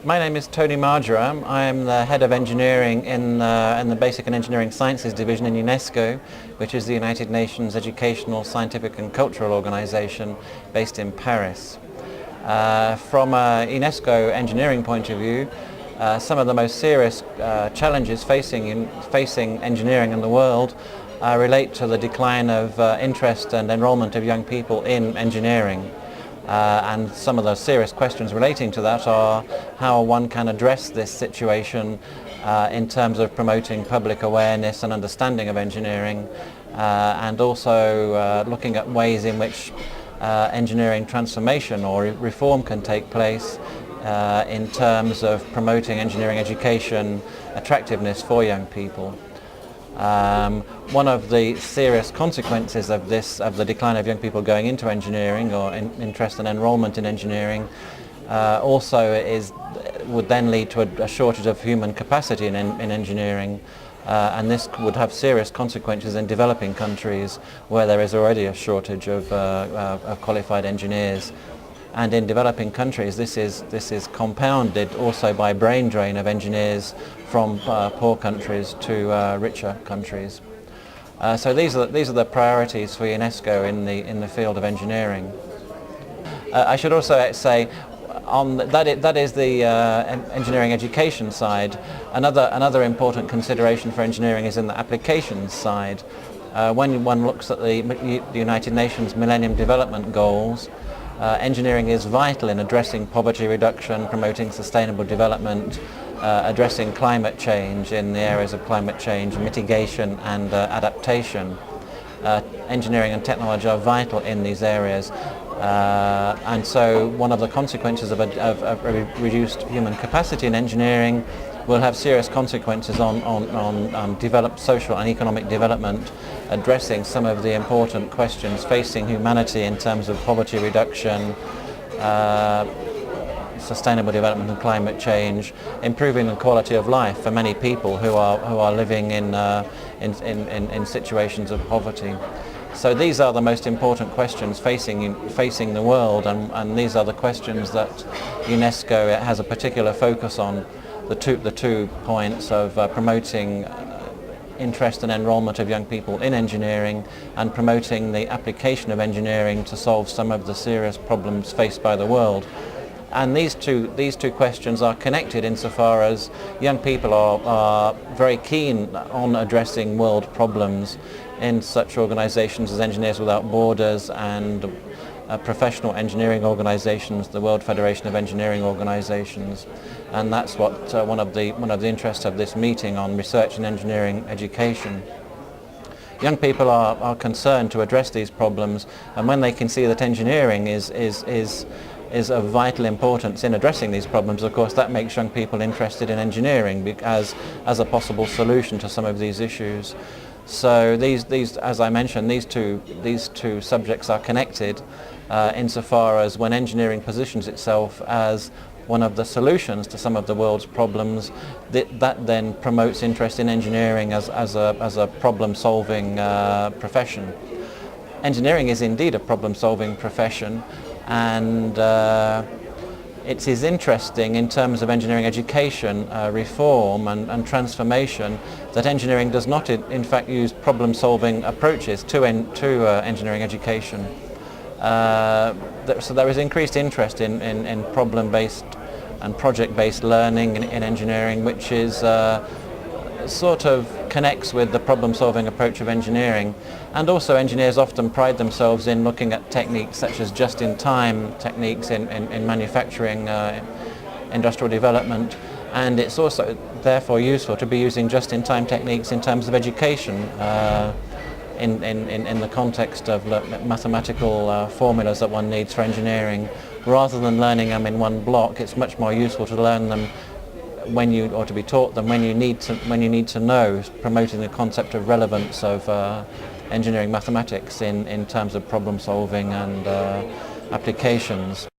My name is Tony Marjoram. I am the head of engineering in the Basic and Engineering Sciences Division in UNESCO, which is the United Nations Educational, Scientific and Cultural Organization based in Paris. From a UNESCO engineering point of view, some of the most serious challenges facing engineering in the world relate to the decline of interest and enrollment of young people in engineering. And some of the serious questions relating to that are how one can address this situation in terms of promoting public awareness and understanding of engineering, and also looking at ways in which engineering transformation or reform can take place in terms of promoting engineering education attractiveness for young people. One of the serious consequences of the decline of young people going into engineering or interest and enrollment in engineering would then lead to a shortage of human capacity in engineering, and this would have serious consequences in developing countries where there is already a shortage of qualified engineers. And in developing countries, this is compounded also by brain drain of engineers from poor countries to richer countries. So these are the priorities for UNESCO in the field of engineering. I should also say that is the engineering education side. Another important consideration for engineering is in the applications side. When one looks at the United Nations Millennium Development Goals, engineering is vital in addressing poverty reduction, promoting sustainable development, addressing climate change in the areas of climate change, mitigation and adaptation. Engineering and technology are vital in these areas, and so one of the consequences of a reduced human capacity in engineering will have serious consequences on developed social and economic development, addressing some of the important questions facing humanity in terms of poverty reduction, sustainable development and climate change, improving the quality of life for many people who are living in situations of poverty. So these are the most important questions facing the world, and these are the questions that UNESCO has a particular focus on. The two points of promoting interest and enrollment of young people in engineering and promoting the application of engineering to solve some of the serious problems faced by the world. And these two questions are connected insofar as young people are very keen on addressing world problems in such organizations as Engineers Without Borders and professional engineering organizations, the World Federation of Engineering Organizations, and that's what one of the interests of this meeting on research and engineering education. Young people are concerned to address these problems, and when they can see that engineering is of vital importance in addressing these problems, of course that makes young people interested in engineering as a possible solution to some of these issues. So these, as I mentioned, these two subjects are connected insofar as when engineering positions itself as one of the solutions to some of the world's problems, that then promotes interest in engineering as a problem-solving profession. Engineering is indeed a problem-solving profession, and it is interesting in terms of engineering education, reform and transformation, that engineering does not in fact use problem-solving approaches to engineering education. So there is increased interest in problem-based and project-based learning in engineering, which is sort of connects with the problem-solving approach of engineering. And also engineers often pride themselves in looking at techniques such as just-in-time techniques in manufacturing, industrial development, and it's also therefore useful to be using just-in-time techniques in terms of education in the context of mathematical formulas that one needs for engineering. Rather than learning them in one block, it's much more useful to learn them or to be taught them when you need to know, promoting the concept of relevance of engineering mathematics in terms of problem solving and applications.